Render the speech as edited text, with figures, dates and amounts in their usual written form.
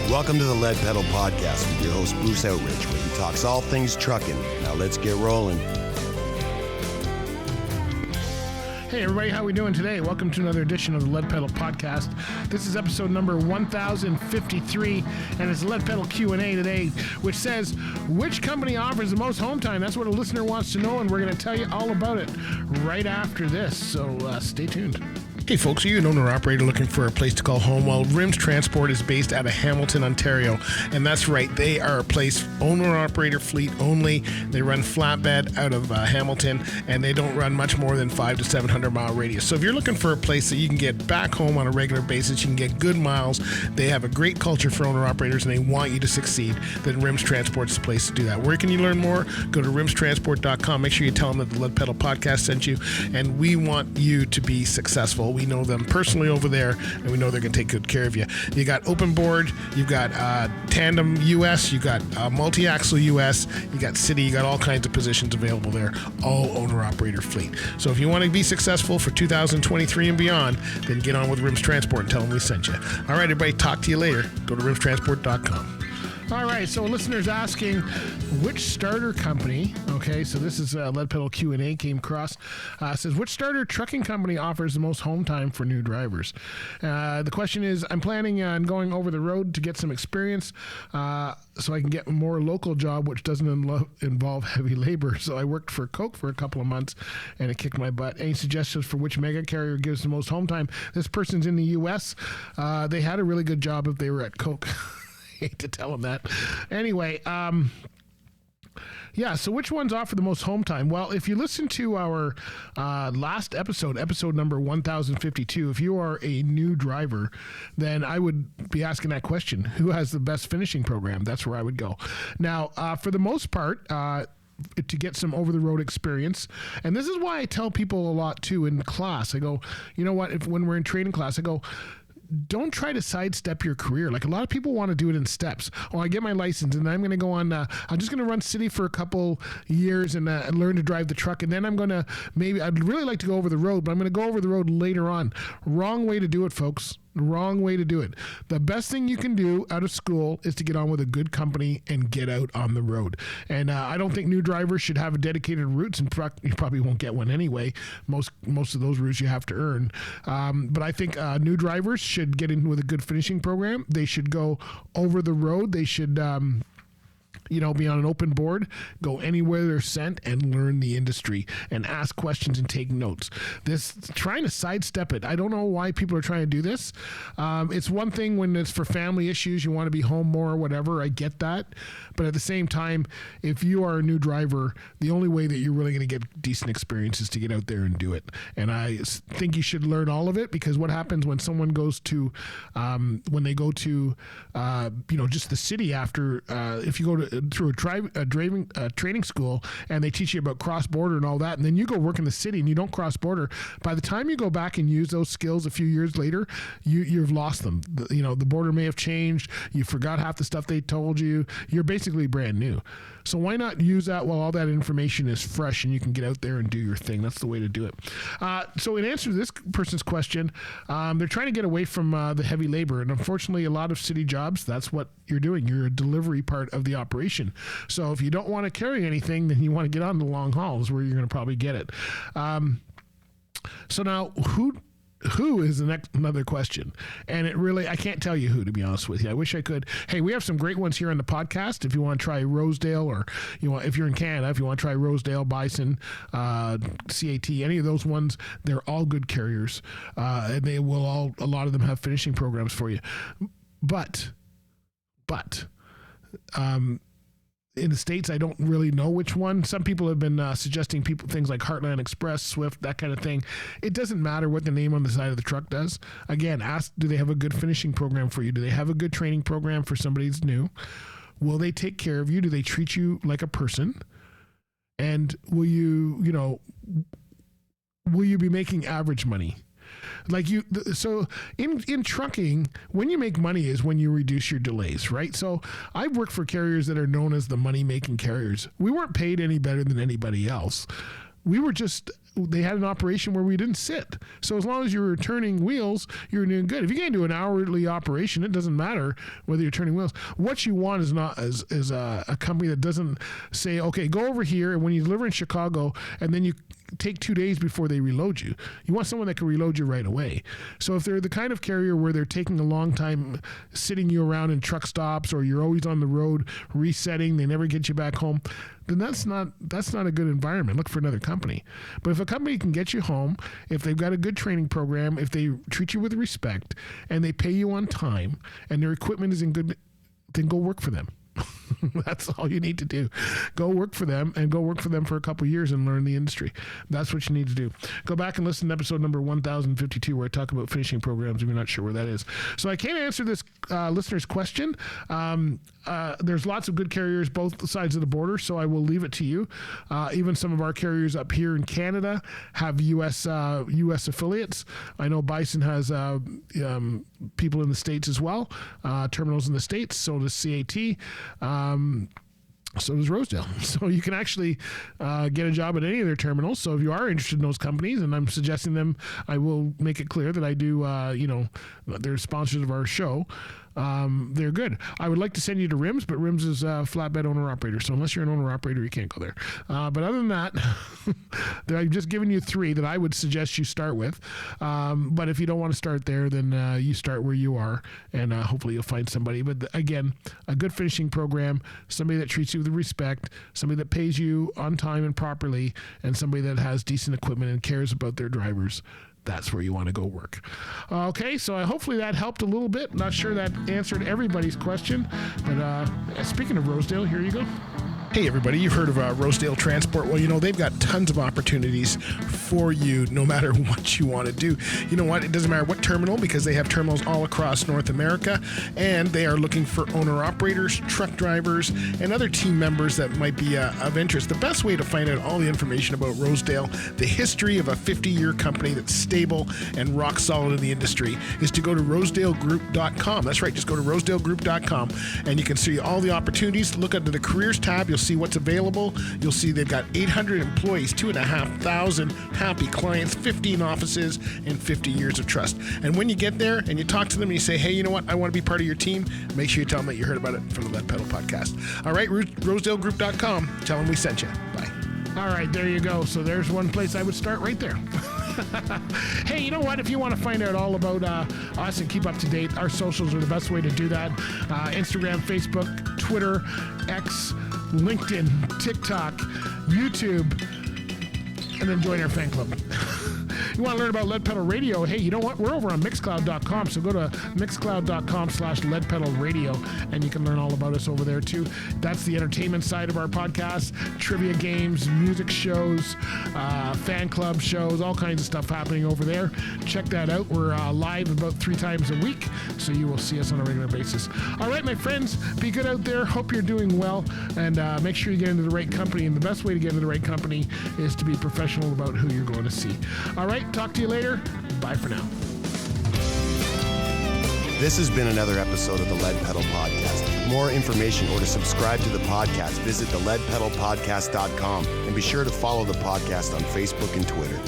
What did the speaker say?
Welcome to the Lead Pedal Podcast with your host, Bruce Outridge, where he talks all things trucking. Now let's get rolling. Hey everybody, how are we doing today? Welcome to another edition of the Lead Pedal Podcast. This is episode number 1053, and it's Lead Pedal Q&A today, which says, which company offers the most home time? That's what a listener wants to know, and we're going to tell you all about it right after this, so stay tuned. Hey folks, are you an owner-operator looking for a place to call home? Well, RIMS Transport is based out of Hamilton, Ontario, and that's right, they are a place, owner-operator fleet only. They run flatbed out of Hamilton, and they don't run much more than 5 to 700 mile radius. So if you're looking for a place that you can get back home on a regular basis, you can get good miles, they have a great culture for owner-operators, and they want you to succeed, then RIMS Transport's the place to do that. Where can you learn more? Go to rimstransport.com. Make sure you tell them that the Lead Pedal Podcast sent you, and we want you to be successful. We know them personally over there, and we know they're going to take good care of you. You got open board, you've got tandem US, you got multi-axle US, you got city, you got all kinds of positions available there, all owner-operator fleet. So if you want to be successful for 2023 and beyond, then get on with RIMS Transport and tell them we sent you. All right, everybody, talk to you later. Go to rimstransport.com. All right, so listeners asking which starter company, okay, so this is Lead Pedal Q&A came across, says which starter trucking company offers the most home time for new drivers? The question is, I'm planning on going over the road to get some experience so I can get a more local job which doesn't involve heavy labor. So I worked for Coke for a couple of months and it kicked my butt. Any suggestions for which mega carrier gives the most home time? This person's in the U.S. They had a really good job if they were at Coke. Hate to tell them that. Anyway, yeah, so which ones offer the most home time? Well, if you listen to our last episode number 1052, if you are a new driver, then I would be asking that question. Who has the best finishing program? That's where I would go. Now, for the most part, to get some over-the-road experience. And this is why I tell people a lot, too, in class. I go, you know what, when we're in training class, I go, don't try to sidestep your career. Like a lot of people want to do it in steps. Oh, I get my license and I'm going to go on, I'm just going to run city for a couple years and learn to drive the truck. And then I'm going to, I'd really like to go over the road, but I'm going to go over the road later on. Wrong way to do it, folks. Wrong way to do it. The best thing you can do out of school is to get on with a good company and get out on the road. And I don't think new drivers should have a dedicated routes, and you probably won't get one anyway. Most of those routes you have to earn. But I think new drivers should get in with a good finishing program. They should go over the road. They should be on an open board, go anywhere they're sent and learn the industry and ask questions and take notes. This trying to sidestep it. I don't know why people are trying to do this. It's one thing when it's for family issues, you want to be home more or whatever. I get that. But at the same time, if you are a new driver, the only way that you're really going to get decent experience is to get out there and do it. And I think you should learn all of it, because what happens when someone goes to, when they go to, just the city after, if you go through a training school and they teach you about cross-border and all that, and then you go work in the city and you don't cross-border, by the time you go back and use those skills a few years later, you've lost them. The border may have changed. You forgot half the stuff they told you. You're basically brand new. So why not use that while all that information is fresh and you can get out there and do your thing? That's the way to do it. So in answer to this person's question, they're trying to get away from the heavy labor. And unfortunately, a lot of city jobs, that's what you're doing. You're a delivery part of the operation. So if you don't want to carry anything, then you want to get on the long hauls where you're going to probably get it. So now, who is another question? And it really, I can't tell you who, to be honest with you. I wish I could. Hey, we have some great ones here on the podcast. If you want to try Rosedale, or if you're in Canada, if you want to try Rosedale, Bison, CAT, any of those ones, they're all good carriers. And they will a lot of them have finishing programs for you. But in the States, I don't really know which one. Some people have been suggesting things like Heartland Express, Swift, that kind of thing. It doesn't matter what the name on the side of the truck does. Again, ask, do they have a good finishing program for you? Do they have a good training program for somebody who's new? Will they take care of you? Do they treat you like a person? And will you be making average money? So in trucking, when you make money is when you reduce your delays, right? So I've worked for carriers that are known as the money-making carriers. We weren't paid any better than anybody else. they had an operation where we didn't sit. So as long as you were turning wheels, you were doing good. If you get into an hourly operation, it doesn't matter whether you're turning wheels. What you want is not is a company that doesn't say, okay, go over here, and when you deliver in Chicago, and then you take 2 days before they reload you. You want someone that can reload you right away. So if they're the kind of carrier where they're taking a long time sitting you around in truck stops, or you're always on the road resetting, they never get you back home, then that's not a good environment. Look for another company. But if a company can get you home, if they've got a good training program, if they treat you with respect, and they pay you on time, and their equipment is in good, then go work for them. That's all you need to do. Go work for them, and go work for them for a couple of years and learn the industry. That's what you need to do. Go back and listen to episode number 1052 where I talk about finishing programs if you're not sure where that is. So I can't answer this listener's question. There's lots of good carriers both sides of the border, so I will leave it to you. Even some of our carriers up here in Canada have U.S. affiliates. I know Bison has people in the States as well, terminals in the States. So does CAT. So does Rosedale. So you can actually get a job at any of their terminals. So if you are interested in those companies, and I'm suggesting them, I will make it clear that I do, they're sponsors of our show. They're good. I would like to send you to RIMS, but RIMS is a flatbed owner-operator. So unless you're an owner-operator, you can't go there. But other than that, I've just given you 3 that I would suggest you start with. But if you don't want to start there, then you start where you are, and hopefully you'll find somebody. But again, a good finishing program, somebody that treats you with respect, somebody that pays you on time and properly, and somebody that has decent equipment and cares about their drivers. That's where you want to go work. Okay, so hopefully that helped a little bit. Not sure that answered everybody's question, but speaking of Rosedale, here you go. Hey everybody, you've heard of Rosedale Transport. Well, they've got tons of opportunities for you no matter what you want to do. You know what? It doesn't matter what terminal, because they have terminals all across North America, and they are looking for owner-operators, truck drivers, and other team members that might be of interest. The best way to find out all the information about Rosedale, the history of a 50-year company that's stable and rock solid in the industry, is to go to rosedalegroup.com. That's right, just go to rosedalegroup.com, and you can see all the opportunities. Look under the careers tab. You'll see what's available. You'll see they've got 800 employees, 2,500 happy clients, 15 offices, and 50 years of trust. And when you get there and you talk to them and you say, hey, you know what? I want to be part of your team. Make sure you tell them that you heard about it from the Lead Pedal Podcast. All right, rosedalegroup.com. Tell them we sent you. Bye. All right, there you go. So there's one place I would start right there. Hey, you know what? If you want to find out all about us and keep up to date, our socials are the best way to do that. Instagram, Facebook, Twitter, X, LinkedIn, TikTok, YouTube, and then join our fan club. You want to learn about Lead Pedal Radio? Hey, you know what? We're over on Mixcloud.com, so go to Mixcloud.com/leadpedalradio, and you can learn all about us over there too. That's the entertainment side of our podcast: trivia games, music shows, fan club shows, all kinds of stuff happening over there. Check that out. We're live about 3 times a week, so you will see us on a regular basis. All right, my friends, be good out there. Hope you're doing well, and make sure you get into the right company. And the best way to get into the right company is to be professional about who you're going to see. All right, talk to you later. Bye for now. This has been another episode of the Lead Pedal Podcast. For more information or to subscribe to the podcast, visit theleadpedalpodcast.com, and be sure to follow the podcast on Facebook and Twitter.